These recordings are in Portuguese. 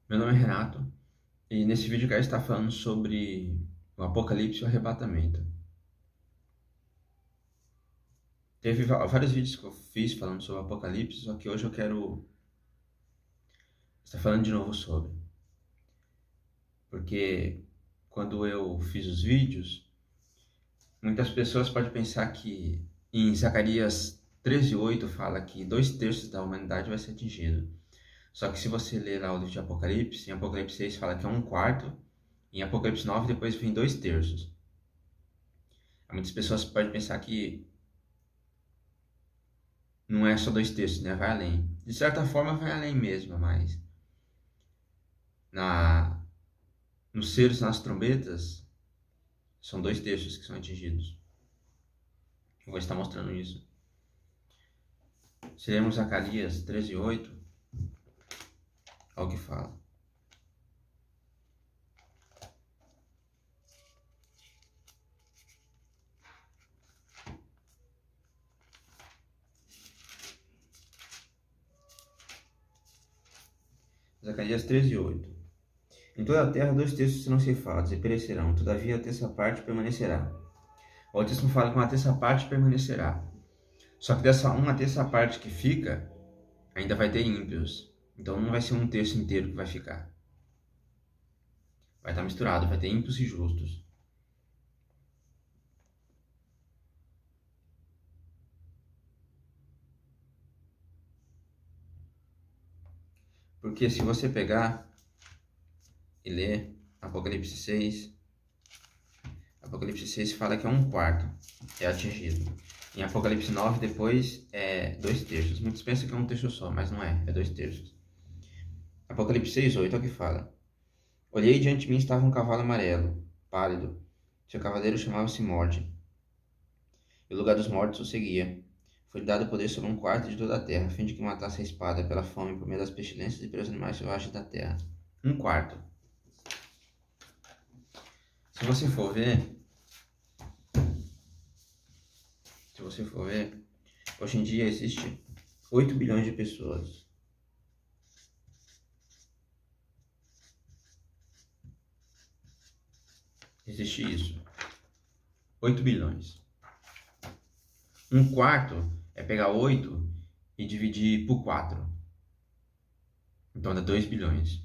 Meu nome é Renato e nesse vídeo eu quero estar falando sobre o Apocalipse e o arrebatamento. Teve vários vídeos que eu fiz falando sobre o Apocalipse, só que hoje eu quero estar falando de novo sobre. Porque quando eu fiz os vídeos, muitas pessoas podem pensar que em Zacarias 13:8 fala que 2/3 da humanidade vai ser atingido. Só que se você ler lá o livro de Apocalipse, em Apocalipse 6 fala que é 1/4, em Apocalipse 9 depois vem 2/3. Muitas pessoas podem pensar que não é só 2/3, né? Vai além. De certa forma, vai além mesmo, mas na, nos selos, nas trombetas, são 2/3 que são atingidos. Eu vou estar mostrando isso. Se lermos Zacarias 13:8, olha o que fala. Zacarias 13:8. Em toda a terra 2/3 serão ceifados e perecerão, todavia a terça parte permanecerá. O texto fala que uma terça parte permanecerá. Só que dessa uma terça parte que fica, ainda vai ter ímpios. Então não vai ser 1/3 inteiro que vai ficar. Vai estar misturado, vai ter ímpios e justos. Porque se você pegar e ler Apocalipse 6 fala que é 1/4 é atingido. Em Apocalipse 9 depois é 2/3. Muitos pensam que é 1/3 só, mas não é 2/3. Apocalipse 6:8 é o que fala. Olhei e diante de mim estava um cavalo amarelo, pálido. Seu cavaleiro chamava-se Morte. E o lugar dos mortos o seguia. Foi-lhe dado poder sobre 1/4 de toda a terra, a fim de que matasse a espada, pela fome, por meio das pestilências e pelos animais selvagens da terra. 1/4. Se você for ver, hoje em dia existe 8 bilhões de pessoas. Existe isso. 8 bilhões. 1/4 é pegar 8 e dividir por 4. Então dá 2 bilhões.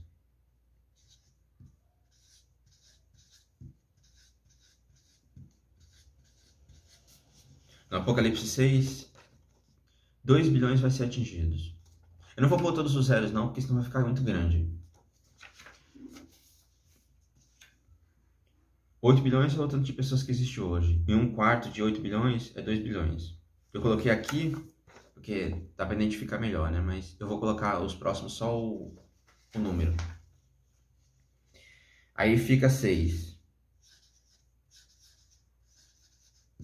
No Apocalipse 6, 2 bilhões vai ser atingidos. Eu não vou pôr todos os zeros não, porque senão vai ficar muito grande. 8 bilhões é o tanto de pessoas que existe hoje. E 1/4 de 8 bilhões é 2 bilhões. Eu coloquei aqui, porque dá para identificar melhor, né? Mas eu vou colocar os próximos só o número. Aí fica 6.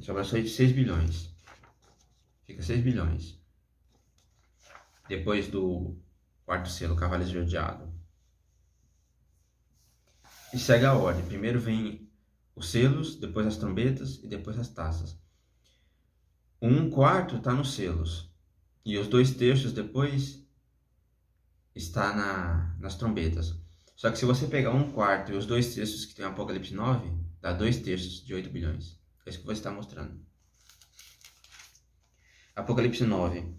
Sobra só 6 bilhões. Fica 6 bilhões. Depois do quarto selo, cavalo esverdeado. E segue a ordem. Primeiro vem os selos, depois as trombetas e depois as taças. O 1/4 está nos selos. E os 2/3 depois está nas trombetas. Só que se você pegar 1/4 e os 2/3 que tem o Apocalipse 9, dá 2/3 de 8 bilhões. É isso que você está mostrando. Apocalipse 9.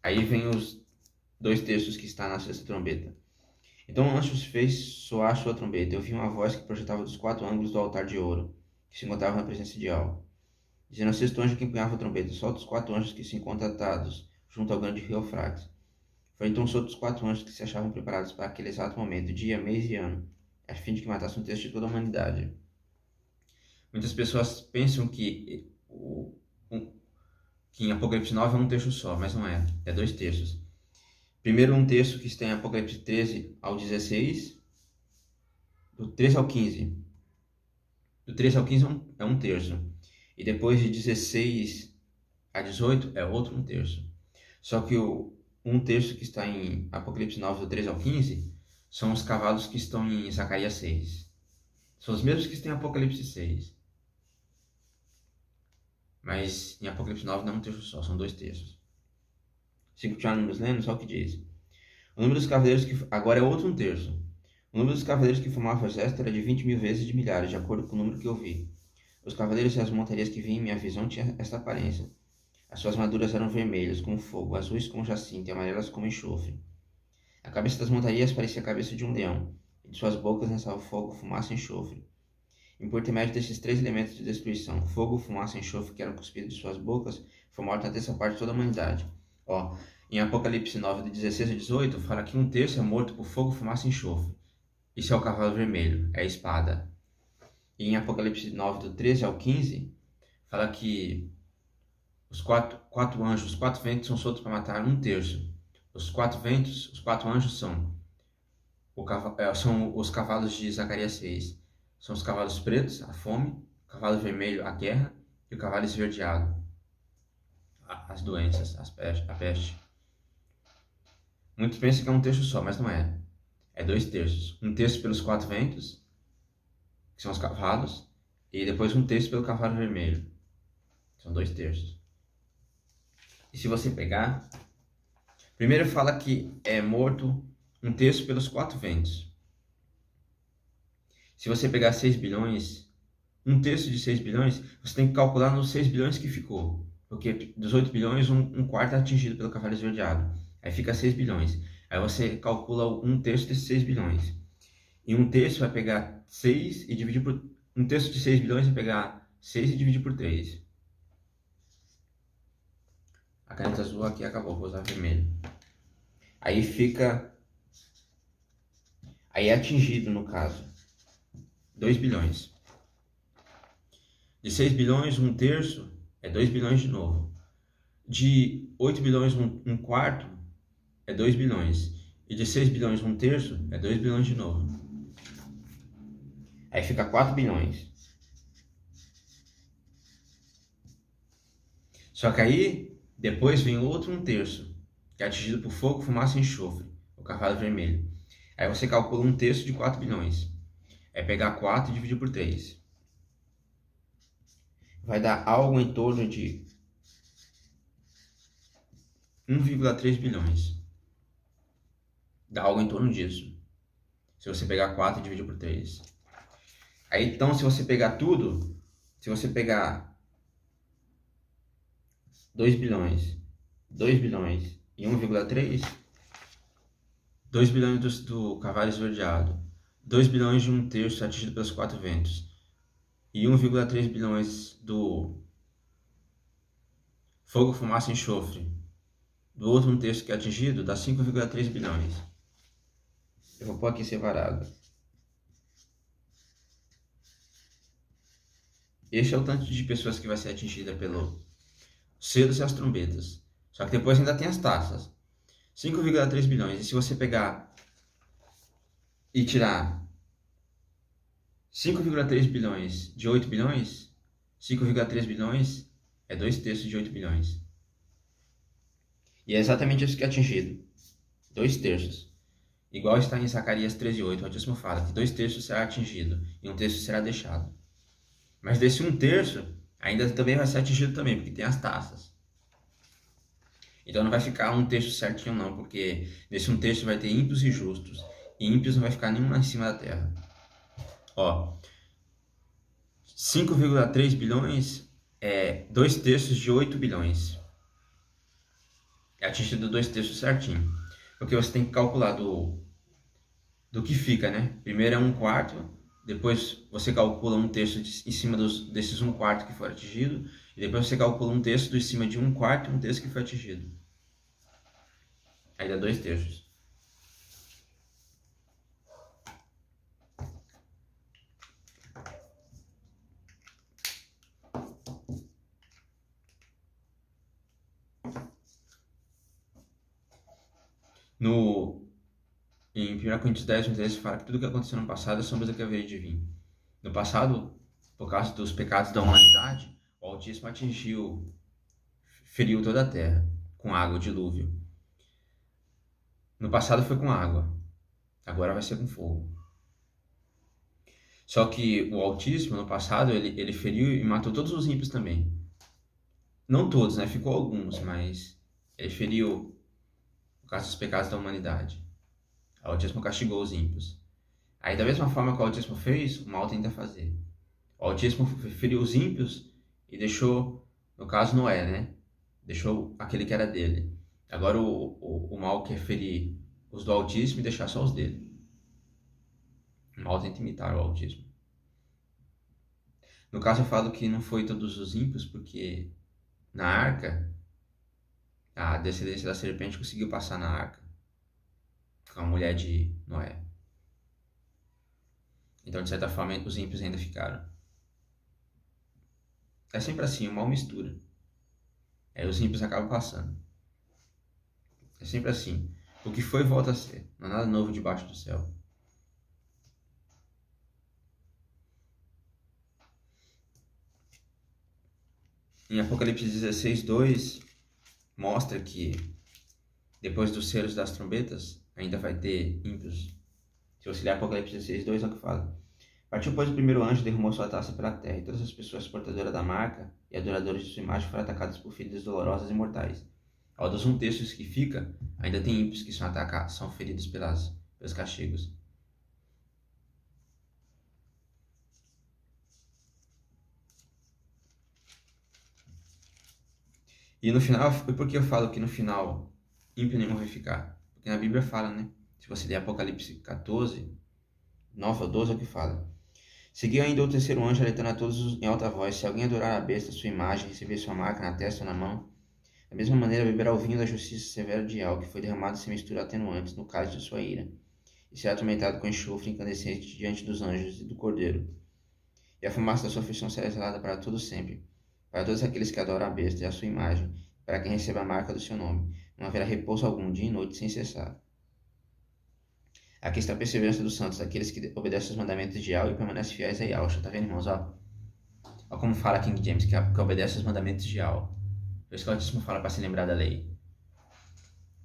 Aí vem os 2/3 que está na sexta trombeta. Então o anjo fez soar sua trombeta. Eu vi uma voz que projetava dos 4 ângulos do altar de ouro, que se encontrava na presença de Al, dizendo ao sexto anjo que empunhava a trombeta: solta os 4 anjos que se encontram atados junto ao grande rio Eufrates. Foi então solto os 4 anjos que se achavam preparados para aquele exato momento, dia, mês e ano, a fim de que matassem 1/3 de toda a humanidade. Muitas pessoas pensam que em Apocalipse 9 é 1/3 só, mas não é. É 2/3. Primeiro 1/3 que está em Apocalipse 13 ao 16, do 13 ao 15. Do 13 ao 15 é 1/3. E depois de 16 a 18 é outro 1/3. Só que o 1/3 que está em Apocalipse 9, do 13 ao 15, são os cavalos que estão em Zacarias 6. São os mesmos que estão em Apocalipse 6. Mas em Apocalipse 9 não é 1/3 só, são 2/3. Se continuarmos lendo, só o que diz. O número dos cavaleiros que... Agora é outro um terço. O número dos cavaleiros que formavam o exército era de 20.000 vezes de milhares, de acordo com o número que eu vi. Os cavaleiros e as montarias que vi em minha visão tinham esta aparência. As suas armaduras eram vermelhas, como fogo, azuis como jacinto e amarelas como enxofre. A cabeça das montarias parecia a cabeça de um leão, e de suas bocas lançava fogo, fumaça e enxofre. Em por intermédio desses três elementos de destruição, fogo, fumaça e enxofre que eram cuspidos de suas bocas, foi morta a terça parte de toda a humanidade. Em Apocalipse 9, de 16 a 18, fala que um terço é morto por fogo, fumaça e enxofre. Isso é o cavalo vermelho, é a espada. E em Apocalipse 9, do 13 ao 15, fala que os quatro anjos, os quatro ventos são soltos para matar um terço. Os quatro ventos, os quatro anjos são os cavalos de Zacarias 6. São os cavalos pretos, a fome, o cavalo vermelho, a guerra, e o cavalo esverdeado, as doenças, a peste. Muitos pensam que é um terço só, mas não é. É 2 terços. Um terço pelos quatro ventos, que são os cavalos, e depois um terço pelo cavalo vermelho. São 2 terços. E se você pegar, primeiro fala que é morto um terço pelos quatro ventos. Se você pegar 6 bilhões, um terço de 6 bilhões, você tem que calcular nos 6 bilhões que ficou. Porque dos 8 bilhões, um quarto é atingido pelo cavalo esverdeado. Aí fica 6 bilhões. Aí você calcula um terço desses 6 bilhões. E um terço vai pegar 6 e dividir por... Um terço de 6 bilhões vai pegar 6 e dividir por 3. A caneta azul aqui acabou, vou usar vermelho. Aí fica... Aí é atingido, no caso, 2 bilhões. De 6 bilhões, um terço é 2 bilhões de novo. De 8 bilhões, um quarto é 2 bilhões. E de 6 bilhões, um terço é 2 bilhões de novo. Aí fica 4 bilhões. Só que aí, depois vem outro um terço, que é atingido por fogo, fumaça e enxofre, o cavalo vermelho. Aí você calcula um terço de 4 bilhões. É pegar 4 e dividir por 3. Vai dar algo em torno de 1,3 bilhões. Dá algo em torno disso. Se você pegar 4 e dividir por 3. Aí então, se você pegar tudo, se você pegar 2 bilhões, 2 bilhões e 1,3, 2 bilhões do cavalo esverdeado, 2 bilhões de um terço atingido pelos quatro ventos, e 1,3 bilhões do fogo, fumaça e enxofre, do outro um terço que é atingido, dá 5,3 bilhões. Eu vou pôr aqui separado. Este é o tanto de pessoas que vai ser atingida pelo selos e as trombetas. Só que depois ainda tem as taças. 5,3 bilhões. E se você pegar e tirar 5,3 bilhões de 8 bilhões, 5,3 bilhões é 2 terços de 8 bilhões. E é exatamente isso que é atingido. 2 terços. Igual está em Zacarias 13,8, o Altíssimo fala que 2 terços será atingido e 1 terço será deixado. Mas desse 1 terço, ainda também vai ser atingido também, porque tem as taças. Então não vai ficar 1 terço certinho não, porque nesse 1 terço vai ter ímpios e justos. E ímpios não vai ficar nenhum lá em cima da terra. 5,3 bilhões é 2 terços de 8 bilhões. É atingido 2 terços certinho. Porque você tem que calcular do que fica, né? Primeiro é 1/4, depois você calcula 1 terço em cima desses 1/4 que foi atingido, e depois você calcula 1 terço em cima de 1/4 e 1 terço que foi atingido. Aí dá 2 terços. Em 1 Coríntios 10, 13, fala que tudo que aconteceu no passado é sombra do que haveria de vir. No passado, por causa dos pecados da humanidade, o Altíssimo feriu toda a terra com água, o dilúvio. No passado foi com água, agora vai ser com fogo. Só que o Altíssimo, no passado, ele feriu e matou todos os ímpios também. Não todos, né? Ficou alguns, mas ele feriu por causa dos pecados da humanidade. O Altíssimo castigou os ímpios. Aí, da mesma forma que o Altíssimo fez, o mal tenta fazer. O Altíssimo feriu os ímpios e deixou, no caso, Noé, né? Deixou aquele que era dele. Agora o mal quer ferir os do Altíssimo e deixar só os dele. O mal tenta imitar o Altíssimo. No caso, eu falo que não foi todos os ímpios, porque na arca, a descendência da serpente conseguiu passar na arca com a mulher de Noé. Então, de certa forma, os ímpios ainda ficaram. É sempre assim, o mal mistura. Aí os ímpios acabam passando. É sempre assim. O que foi, volta a ser. Não há nada novo debaixo do céu. Em Apocalipse 16:2, mostra que depois dos selos das trombetas, ainda vai ter ímpios. Se você ler Apocalipse 16:2, é o que fala. Partiu, pois, o primeiro anjo, derramou sua taça pela terra, e todas as pessoas portadoras da marca e adoradores de sua imagem foram atacadas por feridas dolorosas e mortais. Ao dos textos que fica, ainda tem ímpios que são atacados, são feridos pelos castigos. E no final, por que eu falo que no final ímpio nenhum vai ficar? Porque na Bíblia fala, né? Se você ler Apocalipse 14, 9 ou 12, é o que fala. Seguiu ainda o terceiro anjo, alertando a todos em alta voz: se alguém adorar a besta, sua imagem, receber sua marca na testa ou na mão, da mesma maneira beberá o vinho da justiça severa de El, que foi derramado sem mistura atenuantes no cálice de sua ira, e será atormentado com enxofre incandescente diante dos anjos e do Cordeiro. E a fumaça da sua aflição será exalada para todo sempre, para todos aqueles que adoram a besta e a sua imagem, para quem receba a marca do seu nome. Não haverá repouso algum, dia e noite, sem cessar. Aqui está a perseverança dos santos, daqueles que obedecem os mandamentos de Yahweh e permanecem fiéis a Yahweh. Tá vendo, irmãos? Ó como fala King James, que obedece os mandamentos de Yahweh. Por isso que o Altíssimo fala para se lembrar da lei.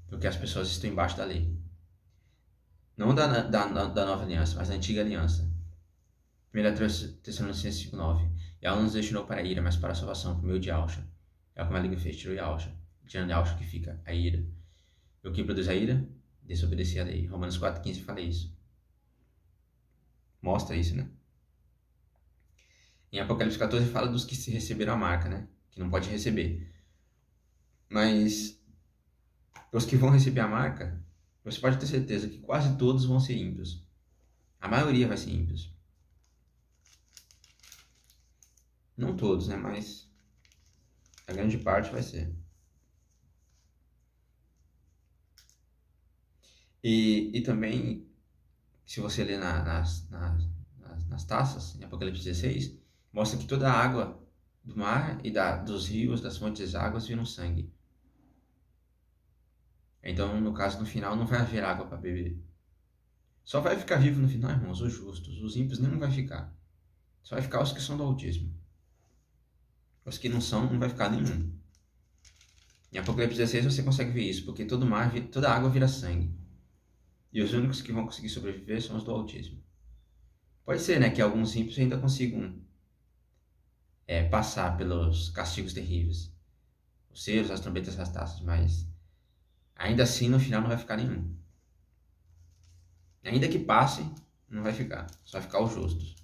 Porque as pessoas estão embaixo da lei. Não da nova aliança, mas da antiga aliança. 1 Tessalonicenses 5:9. Yahweh não nos destinou para a ira, mas para a salvação, por meio de Yahshua. É como a língua fez, tirou Yahshua. Tirando Yahshua que fica a ira. E o que produz a ira? Desobedecer a lei. Romanos 4:15 fala isso. Mostra isso, né? Em Apocalipse 14 fala dos que se receberam a marca, né? Que não pode receber. Mas os que vão receber a marca, você pode ter certeza que quase todos vão ser ímpios. A maioria vai ser ímpios. Não todos, né? Mas a grande parte vai ser. E também, se você ler nas taças, em Apocalipse 16, mostra que toda a água do mar e dos rios, das fontes de águas, viram sangue. Então, no caso, no final, não vai haver água para beber. Só vai ficar vivo no final, irmãos, os justos. Os ímpios nem vai ficar. Só vai ficar os que são do Altíssimo. Os que não são, não vai ficar nenhum. Em Apocalipse 16 você consegue ver isso, porque toda a água vira sangue. E os únicos que vão conseguir sobreviver são os do Altíssimo. Pode ser, né, que alguns ímpios ainda consigam passar pelos castigos terríveis. Os selos, as trombetas, as taças, mas ainda assim no final não vai ficar nenhum. Ainda que passe, não vai ficar. Só vai ficar os justos.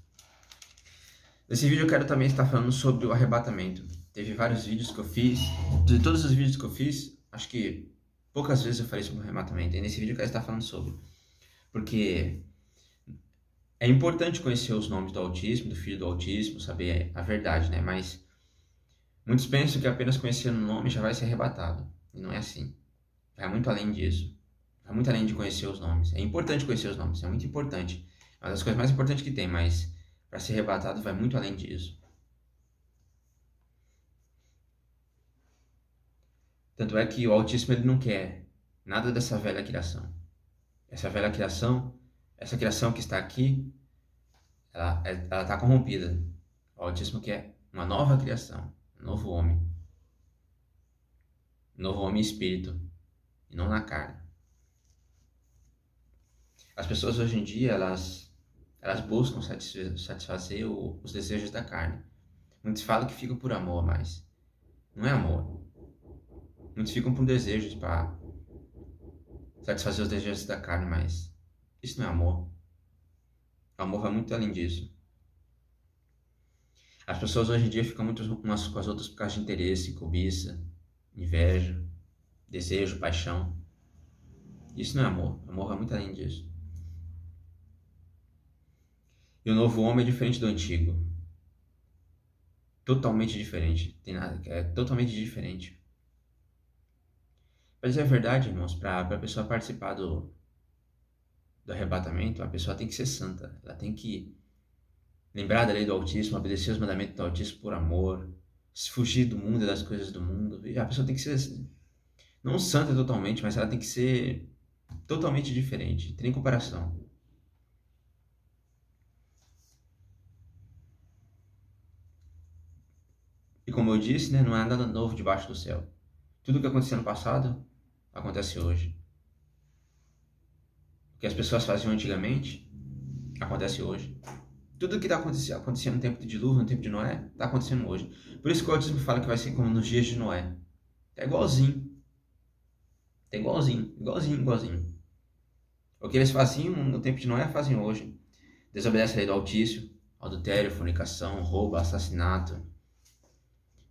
Nesse vídeo eu quero também estar falando sobre o arrebatamento. Teve vários vídeos que eu fiz. De todos os vídeos que eu fiz, acho que poucas vezes eu falei sobre o arrebatamento. E nesse vídeo eu quero estar falando sobre. Porque é importante conhecer os nomes do Altíssimo, do Filho do Altíssimo, saber a verdade, né? Mas muitos pensam que apenas conhecendo o nome já vai ser arrebatado. E não é assim. Vai muito além disso. Vai muito além de conhecer os nomes. É importante conhecer os nomes, é muito importante. É uma das coisas mais importantes que tem, mas para ser arrebatado vai muito além disso. Tanto é que o Altíssimo ele não quer nada dessa velha criação. Essa velha criação, essa criação que está aqui, ela está corrompida. O Altíssimo quer uma nova criação, um novo homem. Um novo homem espírito, e não na carne. As pessoas hoje em dia, elas buscam satisfazer os desejos da carne. Muitos falam que ficam por amor, mas não é amor. Muitos ficam por desejos para satisfazer os desejos da carne, mas Isso não é amor. O amor vai muito além disso. As pessoas hoje em dia ficam muito umas com as outras por causa de interesse, cobiça, inveja, desejo, paixão. Isso não é amor. Amor vai muito além disso. E o novo homem é diferente do antigo. Totalmente diferente. Tem nada, é totalmente diferente. Pra dizer a verdade, irmãos, para a pessoa participar do arrebatamento, a pessoa tem que ser santa. Ela tem que lembrar da lei do Altíssimo, obedecer os mandamentos do Altíssimo por amor, se fugir do mundo e das coisas do mundo. E a pessoa tem que ser, não santa totalmente, mas ela tem que ser totalmente diferente. Tem comparação. E como eu disse, né, não há nada novo debaixo do céu. Tudo que aconteceu no passado, acontece hoje. O que as pessoas faziam antigamente, acontece hoje. Tudo que está acontecendo no tempo de dilúvio, no tempo de Noé, está acontecendo hoje. Por isso que o Altíssimo fala que vai ser como nos dias de Noé. É igualzinho. É igualzinho, igualzinho, igualzinho. O que eles faziam no tempo de Noé, fazem hoje. Desobedece a lei do Altíssimo, adultério, fornicação, roubo, assassinato.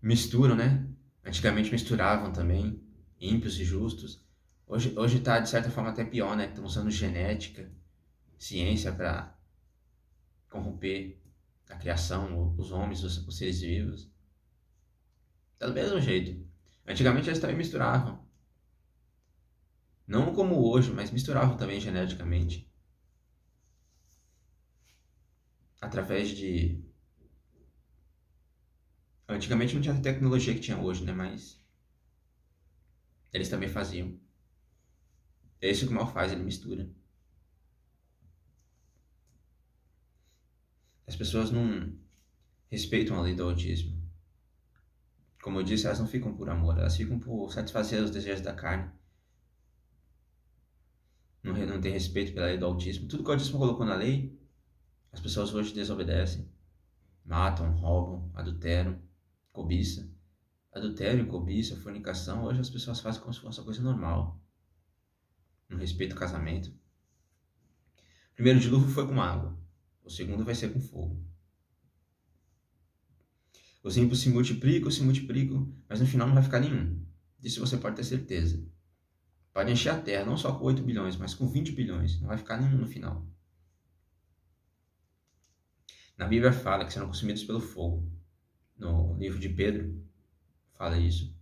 Misturam, né? Antigamente misturavam também, ímpios e justos. Hoje tá, de certa forma, até pior, né? Estão usando genética, ciência para corromper a criação, os homens, os seres vivos. Tá do mesmo jeito. Antigamente eles também misturavam. Não como hoje, mas misturavam também geneticamente. Através de... Antigamente não tinha a tecnologia que tinha hoje, né? Mas eles também faziam. É isso que o mal faz, ele mistura. As pessoas não respeitam a lei do autismo. Como eu disse, elas não ficam por amor, elas ficam por satisfazer os desejos da carne. Não tem respeito pela lei do autismo. Tudo que o autismo colocou na lei, as pessoas hoje desobedecem. Matam, roubam, adulteram, cobiça. Adultério, cobiça, fornicação, hoje as pessoas fazem como se fosse uma coisa normal. Não respeita o casamento. O primeiro dilúvio foi com água. O segundo vai ser com fogo. Os ímpios se multiplicam, mas no final não vai ficar nenhum. Disso você pode ter certeza. Pode encher a Terra, não só com 8 bilhões, mas com 20 bilhões. Não vai ficar nenhum no final. Na Bíblia fala que serão consumidos pelo fogo. No livro de Pedro fala isso.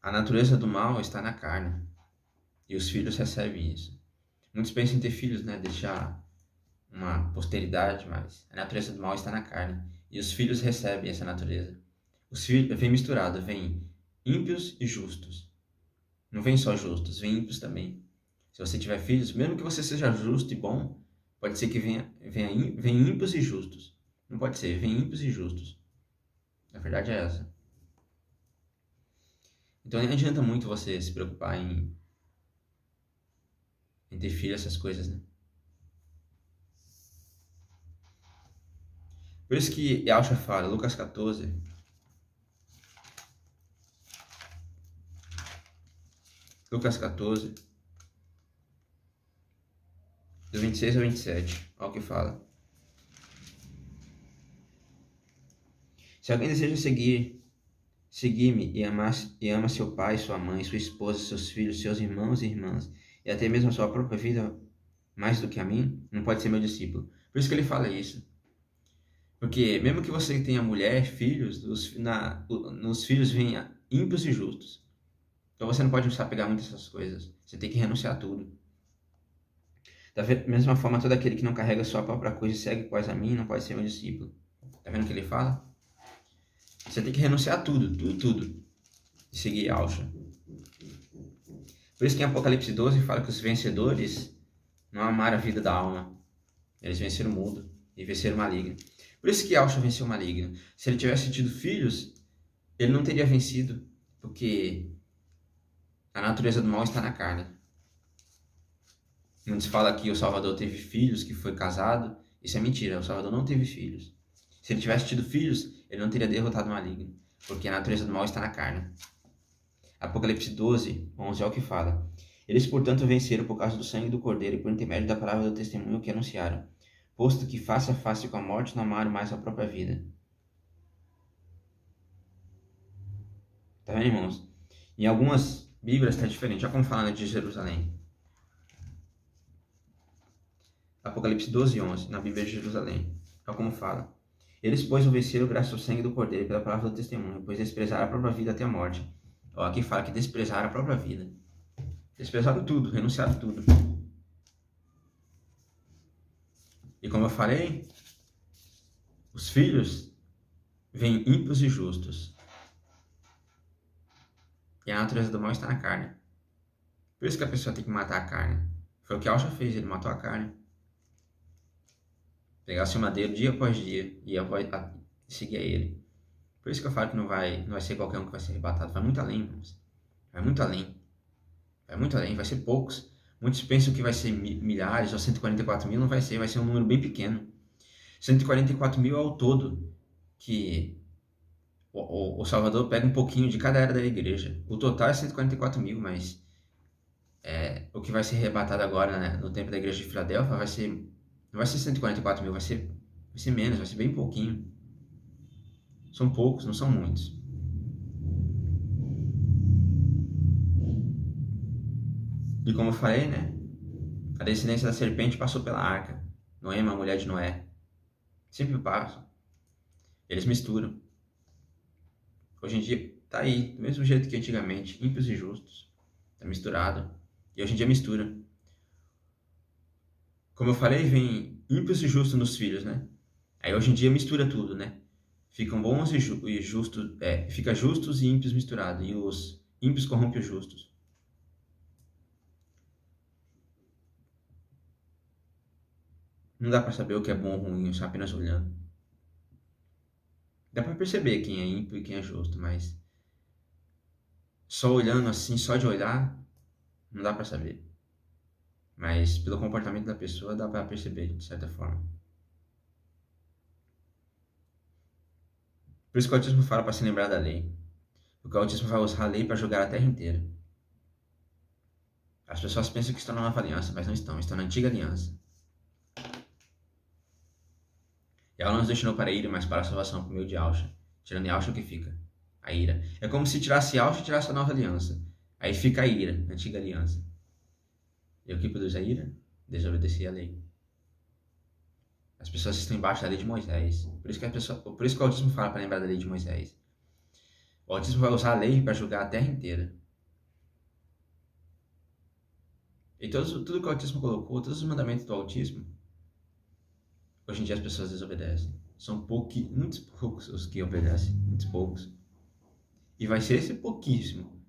A natureza do mal está na carne. E os filhos recebem isso. Muitos pensam em ter filhos, né? Deixar uma posteridade, mas a natureza do mal está na carne. E os filhos recebem essa natureza. Os filhos vem misturado, vem ímpios e justos. Não vem só justos, vem ímpios também. Se você tiver filhos, mesmo que você seja justo e bom, pode ser que venha ímpios e justos. Não pode ser, vem ímpios e justos. A verdade é essa. Então nem adianta muito você se preocupar em ter filho, essas coisas, né? Por isso que Yahshua fala, Lucas 14. Lucas 14, do 26 ao 27. Olha o que fala. Se alguém deseja seguir-me e ama seu pai, sua mãe, sua esposa, seus filhos, seus irmãos e irmãs, e até mesmo a sua própria vida mais do que a mim, não pode ser meu discípulo. Por isso que ele fala isso. Porque mesmo que você tenha mulher, filhos, nos filhos vem ímpios e justos. Então você não pode se apegar muito a essas coisas. Você tem que renunciar a tudo. Da mesma forma, todo aquele que não carrega sua própria coisa e segue após a mim, não pode ser meu discípulo. Tá vendo o que ele fala? Você tem que renunciar a tudo, tudo. E seguir Yahshua. Por isso que em Apocalipse 12 fala que os vencedores não amaram a vida da alma. Eles venceram o mundo e venceram o maligno. Por isso que Yahshua venceu o maligno. Se ele tivesse tido filhos, ele não teria vencido. Porque a natureza do mal está na carne. Muitos falam que o Salvador teve filhos, que foi casado. Isso é mentira, o Salvador não teve filhos. Se ele tivesse tido filhos, ele não teria derrotado o maligno. Porque a natureza do mal está na carne. Apocalipse 12, 11 é o que fala. Eles, portanto, venceram por causa do sangue do Cordeiro e por intermédio da palavra do testemunho que anunciaram, posto que face a face com a morte não amaram mais a própria vida. Tá vendo, irmãos? Em algumas Bíblias está diferente. Olha como fala de Jerusalém. Apocalipse 12, 11, na Bíblia de Jerusalém. Olha como fala. Eles, pois, o venceram graças ao sangue do Cordeiro e pela palavra do testemunho, pois desprezaram a própria vida até a morte. Ó, aqui fala que desprezaram a própria vida. Desprezaram tudo, renunciaram tudo. E como eu falei, os filhos vêm ímpios e justos. E a natureza do mal está na carne. Por isso que a pessoa tem que matar a carne. Foi o que Alcha fez, ele matou a carne. Pegasse o madeiro dia após dia e seguia ele. Por isso que eu falo que não vai ser qualquer um que vai ser arrebatado. Vai muito além, irmãos. Vai muito além. Vai muito além, vai ser poucos. Muitos pensam que vai ser milhares ou 144 mil, não vai ser um número bem pequeno. 144 mil ao todo, que o Salvador pega um pouquinho de cada era da igreja. O total é 144 mil, mas o que vai ser arrebatado agora, né, no tempo da igreja de Filadélfia não vai ser 144 mil, vai ser menos, vai ser bem pouquinho. São poucos, não são muitos. E como eu falei, né? A descendência da serpente passou pela arca. Noé, a mulher de Noé. Sempre passam. Eles misturam. Hoje em dia tá aí, do mesmo jeito que antigamente, ímpios e justos. Tá misturado. E hoje em dia mistura. Como eu falei, vem ímpios e justos nos filhos, né? Aí hoje em dia mistura tudo, né? Ficam bons e justos, fica justos e ímpios misturados. E os ímpios corrompem os justos. Não dá para saber o que é bom ou ruim, só apenas olhando. Dá para perceber quem é ímpio e quem é justo, mas só olhando assim, só de olhar, não dá para saber. Mas pelo comportamento da pessoa dá para perceber, de certa forma. Por isso que o autismo fala para se lembrar da lei. Porque o autismo vai usar a lei para jogar a terra inteira. As pessoas pensam que estão na nova aliança, mas não estão na antiga aliança. E ela não nos destinou para a ira, mas para a salvação por meio de Alcha. Tirando de Alcha, o que fica? A ira. É como se tirasse Alcha e tirasse a nova aliança. Aí fica a ira, a antiga aliança. E o que produz a ira? Desobedecer a lei. As pessoas estão embaixo da lei de Moisés. Por isso que o autismo fala para lembrar da lei de Moisés. O autismo vai usar a lei para julgar a terra inteira. E tudo que o autismo colocou, todos os mandamentos do autismo, hoje em dia as pessoas desobedecem. São muitos poucos os que obedecem. Muitos poucos. E vai ser esse pouquíssimo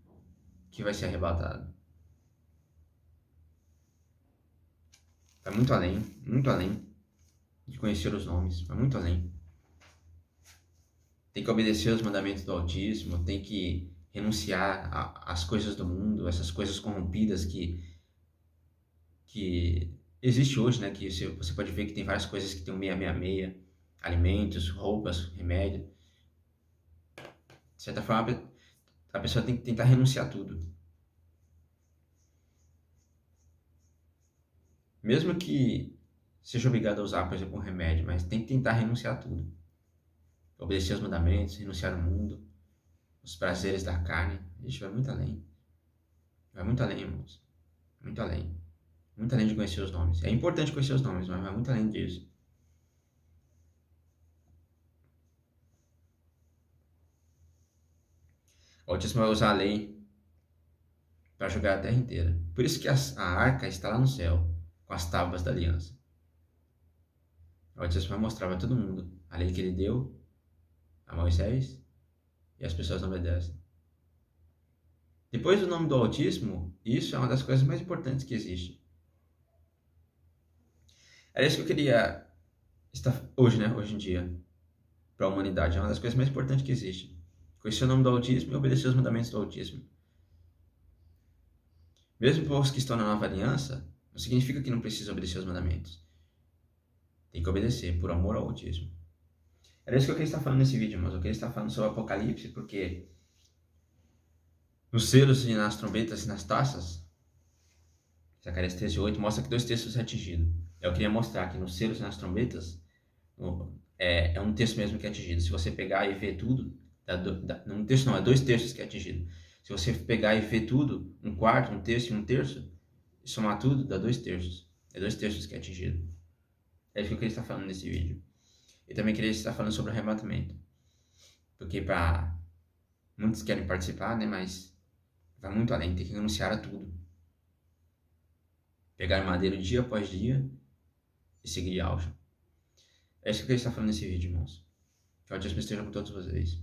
que vai ser arrebatado. Vai muito além de conhecer os nomes. Vai muito além. Tem que obedecer os mandamentos do autismo, tem que renunciar às coisas do mundo, essas coisas corrompidas que existe hoje, né? Que você pode ver que tem várias coisas que tem um 666, alimentos, roupas, remédio. De certa forma, a pessoa tem que tentar renunciar a tudo. Mesmo que seja obrigado a usar, por exemplo, um remédio, mas tem que tentar renunciar a tudo. Obedecer aos mandamentos, renunciar ao mundo, os prazeres da carne. Ixi, vai muito além. Vai muito além, irmãos. Muito além. Muito além de conhecer os nomes. É importante conhecer os nomes, mas vai muito além disso. O autismo vai usar a lei para julgar a terra inteira. Por isso que a arca está lá no céu, com as tábuas da aliança. O autismo vai mostrar para todo mundo a lei que ele deu a Moisés e as pessoas não obedecem. Depois do nome do autismo, isso é uma das coisas mais importantes que existe. Era isso que eu queria estar hoje, né? Hoje em dia, para a humanidade. É uma das coisas mais importantes que existe. Conhecer o nome do autismo e obedecer os mandamentos do autismo. Mesmo para os que estão na nova aliança, não significa que não precisa obedecer os mandamentos. Tem que obedecer por amor ao autismo. Era isso que eu queria estar falando nesse vídeo, mas eu queria estar falando sobre o Apocalipse, porque Nos selos e nas trombetas e nas taças, Zacarias 13:8 mostra que 2 terços é atingido. Eu queria mostrar que nos selos e nas trombetas é 1 terço mesmo que é atingido. Se você pegar e ver tudo, não 1 terço não, é 2 terços que é atingido. Se você pegar e ver tudo, 1/4, 1 terço e 1 terço, e somar tudo, dá 2 terços. É 2 terços que é atingido. É isso que eu queria estar falando nesse vídeo. E também queria estar falando sobre o arrebatamento. Porque muitos querem participar, né? Mas vai muito além, tem que renunciar a tudo. Pegar madeira dia após dia e seguir alvo. É isso que eu queria estar falando nesse vídeo, irmãos. Que o Deus esteja com todos vocês.